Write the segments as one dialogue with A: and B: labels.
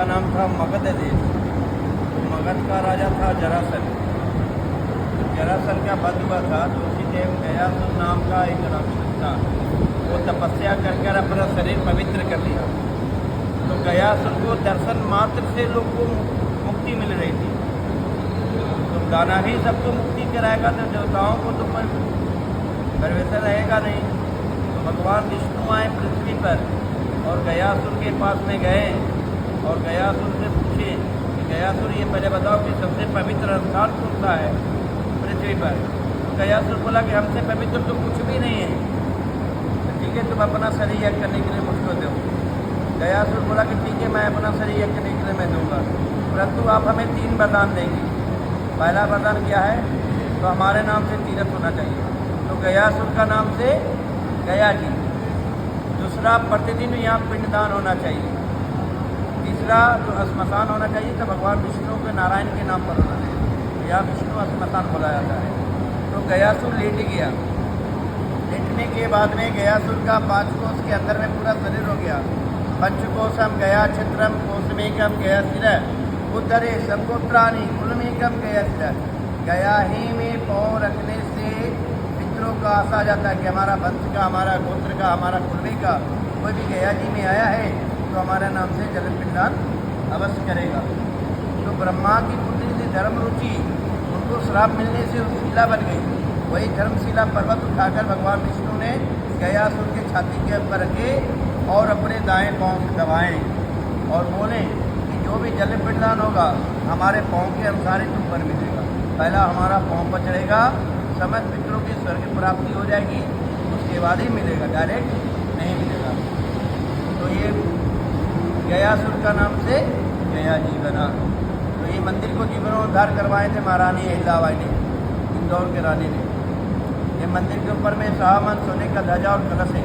A: नाम था मगध देश। तो मगध का राजा था जरासंध। जरासंध का वध हुआ था तो उसी टाइम गयासुर नाम का एक राक्षस था, वो तपस्या कर अपना शरीर पवित्र कर लिया। तो गयासुर को दर्शन मात्र से लोग को मुक्ति मिल रही थी। तो दाना ही सबको मुक्ति कराएगा तो देवताओं को तो परवेशन रहेगा नहीं। तो भगवान विष्णु आए पृथ्वी पर और गयासुर के पास में गए और गयासुर से पूछे कि गयासुर ये पहले बताओ कि सबसे पवित्र स्थान कौन सा है पृथ्वी पर। तो गयासुर बोला कि हमसे पवित्र तो कुछ भी नहीं है। तो ठीक है, तुम अपना शरीर यज्ञ करने के लिए मुझको दो। गयासुर बोला कि ठीक है, मैं अपना शरीर यज्ञ करने के लिए मैं दूंगा, परंतु आप हमें 3 वरदान देंगे। पहला वरदान क्या है? तो हमारे नाम से तीर्थ होना चाहिए, तो गयासुर का नाम से गया जी। दूसरा, प्रतिदिन यहाँ पिंडदान होना चाहिए। तीसरा, जो श्मशान होना चाहिए तो भगवान विष्णु के नारायण के नाम पर होना चाहिए, तो यहाँ विष्णु श्मशान बोला जाता है। तो गयासुर लेट गया। लेटने के बाद में गयासुर का 5 कोष के अंदर में पूरा शरीर हो गया। पंचकोशम गया चित्रम कोशमेकम गया सिर उदरे संगोत्राणी कुलमेकम गया सिर। गया ही में पाँव रखने से पितरों का आशा जाता है कि हमारा वंश का, हमारा गोत्र का, हमारा कुलमे का कोई भी गया जी में आया है तो हमारे नाम से जल पिंडदान अवश्य करेगा। तो ब्रह्मा की पुत्री थी धर्म रुचि, उनको श्राप मिलने से शिला बन गई। वही धर्मशिला पर्वत उठाकर भगवान विष्णु ने गयासुर के छाती के ऊपर रखे और अपने दाएं पाँव से दबाएँ और बोले कि जो भी जल पिंडदान होगा हमारे पाँव के अनुसार ही तुम पर मिलेगा। पहला हमारा पाँव पर चढ़ेगा, समस्त पितरों की स्वर्ग प्राप्ति हो जाएगी, उसके बाद ही मिलेगा, डायरेक्ट नहीं मिलेगा। तो ये गयासुर का नाम से गया जी बना। तो ये मंदिर को जीर्णोद्धार करवाए थे महारानी अहिल्याबाई ने, इंदौर के रानी ने। ये मंदिर के ऊपर में सामान सोने का ध्वजा और कलश है।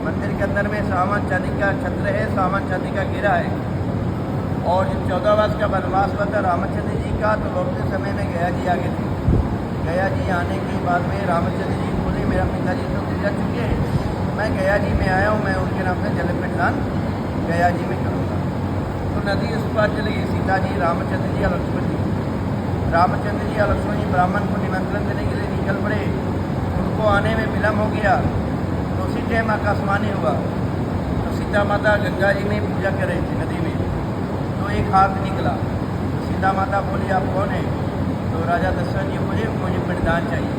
A: मंदिर के अंदर में सामान चांदी का छत्र है, सामान चांदी का घेरा है। और जब 14 वर्ष का वनवास हुआ था रामचंद्र जी का, तो लौटते समय में गया जी आगे थे। गया जी आने के बाद में रामचंद्र जी बोले मेरा पिताजी तो गुजर चुके हैं, मैं गया जी में आया हूँ, मैं उनके नाम से जल पिंडदान गया जी में करूँगा। तो नदी उस पार चली गई। सीता जी, रामचंद्र जी और लक्ष्मण जी। रामचंद्र जी और लक्ष्मण जी ब्राह्मण को निमंत्रण देने के लिए निकल पड़े। उनको आने में विलम्ब हो गया तो उसी टाइम आकाशवाणी हुआ। तो सीता माता गंगा जी में पूजा कर रही थी नदी में, तो एक हाथ निकला। तो सीता माता बोली आप कौन है? तो राजा दशरथ जी बोले मुझे पिंडदान चाहिए।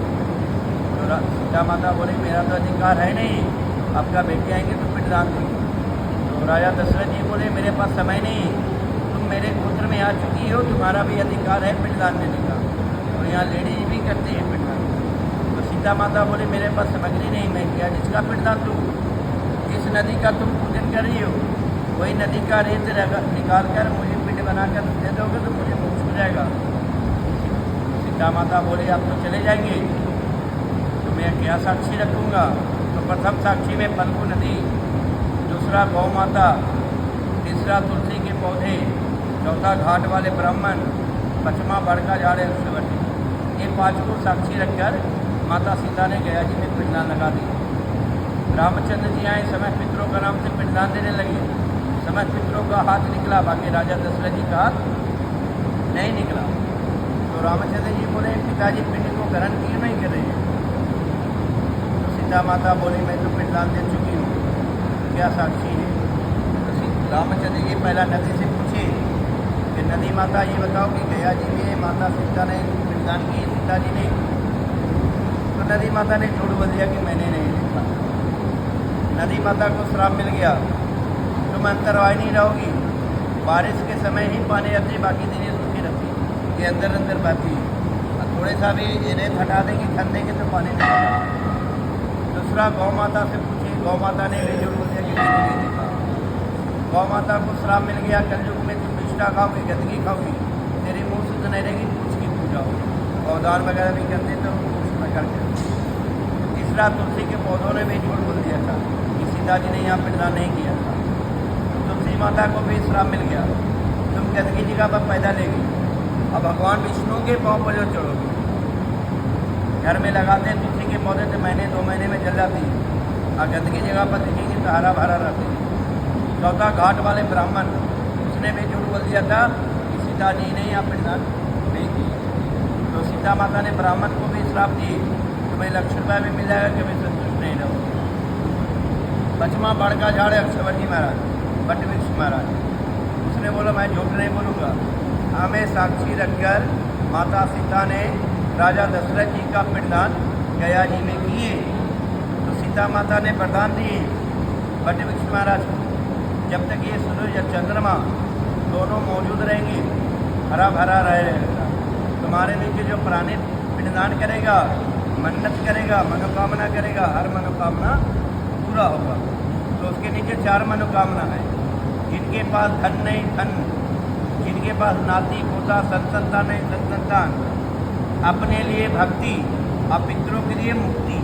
A: तो सीता माता बोली मेरा तो अधिकार है नहीं, आपका बेटे आएंगे तो पिंडदान देंगे। तो राजा दशरथ जी बोले मेरे पास समय नहीं, तुम मेरे गोत्र में आ चुकी हो, तुम्हारा भी अधिकार है पिंडदान देने का। तो यहाँ लेडीज भी करते हैं पिंडदान। तो सीता माता बोले मेरे पास सामग्री नहीं, मैं क्या जिसका पिंडदान दूँ? जिस नदी का तुम पूजन कर रही हो वही नदी का रेत निकाल कर मुझे पिंड बनाकर दे दोगे तो मुझे मोक्ष हो जाएगा। सीता माता बोले आप तो चले जाएंगे तो मैं क्या साक्षी रखूँगा? तो प्रथम साक्षी में फल्गु नदी, दूसरा गौ माता, तीसरा तुलसी के पौधे, चौथा घाट वाले ब्राह्मण, पाँचवां बड़का झाड़ वृक्षवटी। ये 5 को साक्षी रखकर माता सीता ने गया जी में पिंडदान लगा दी। रामचंद्र जी आए, समय पितरों का नाम से पिंडदान देने लगे। समय पितरों का हाथ निकला, बाकी राजा दशरथ जी का हाथ नहीं निकला। तो रामचंद्र जी बोले पिताजी पिंड को ग्रहण क्यों नहीं कर रहे? तो सीता माता बोली मैं तो पिंडदान दे चुकी हूँ, क्या साक्षी है? तो रामचंद्र जी पहला नदी से पूछे कि नदी माता ये बताओ कि गया जी में माता सीता ने पिंडदान की, सीता जी ने? तो नदी माता ने झूठ बोल दिया कि मैंने नहीं देखा। नदी माता को श्राप मिल गया, तुम अंतरवाहिनी रहोगी, बारिश के समय ही पानी आती, बाकी दिन सूखी रहती, ये अंदर अंदर बहती है। और थोड़े सा भी रेत हटा देंगे, खन देंगे तो पानी नहीं आता। दूसरा गौ माता से पूछी, गौ माता ने भी झूठ बोल दिया कि मैंने नहीं देखा। गौ माता को श्राप मिल गया, कलयुग में तुम निष्ठा खाओगी, गंदगी खाओगी, तेरी मुँह शुद्ध नहीं रहेगी, पूछ की पूजा होगी। गौदान वगैरह भी करते तो पूछ में करके। तीसरा तुलसी के पौधों ने भी झूठ बोल दिया था कि सीता जी ने यहाँ पिंडदान नहीं किया था। तुलसी माता को भी श्राप मिल गया, तुम गंदगी जगह पर पैदा लेगी, अब भगवान विष्णु के पाँव पर जो चढ़ोगी। घर में लगाते हैं तुलसी के पौधे तो महीने 2 महीने में जल जाती है, और गंदगी जगह पर दिखेंगी तो हरा भरा रहती है। चौथा घाट वाले ब्राह्मण, ने भी झूठ बोल दिया था कि सीता जी ने यहाँ पिंडदान नहीं किया। तो सीता माता ने ब्राह्मण को भी श्राप दी, तुम्हें ₹1,00,000 भी मिल जाएगा, कभी संतुष्ट नहीं रहो। 5वां बड़ का झाड़ है अक्षवटी महाराज, बट वृक्ष महाराज। उसने बोला मैं झूठ नहीं बोलूँगा। हमें साक्षी रखकर माता सीता ने राजा दशरथ जी का पिंडदान गया जी में किए। तो सीता माता ने वरदान दिए बट वृक्ष महाराज को, जब तक ये सूरज और चंद्रमा दोनों मौजूद रहेंगे, हरा भरा रहेगा, तुम्हारे नीचे जो प्राणी पिंडदान करेगा, मन्नत करेगा, मनोकामना करेगा, हर मनोकामना पूरा होगा। तो उसके नीचे 4 मनोकामना है। जिनके पास धन नहीं धन, जिनके पास नाती पोता संतान नहीं संतान, अपने लिए भक्ति और पितरों के लिए मुक्ति,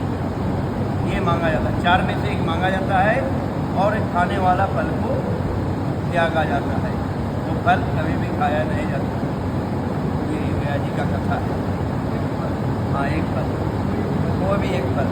A: ये मांगा जाता है। 4 में से एक मांगा जाता है और एक खाने वाला फल को त्यागा जाता है। वो फल कभी भी खाया नहीं जाता। ये गया जी का कथा है। हाँ, एक फल, वो भी एक फल।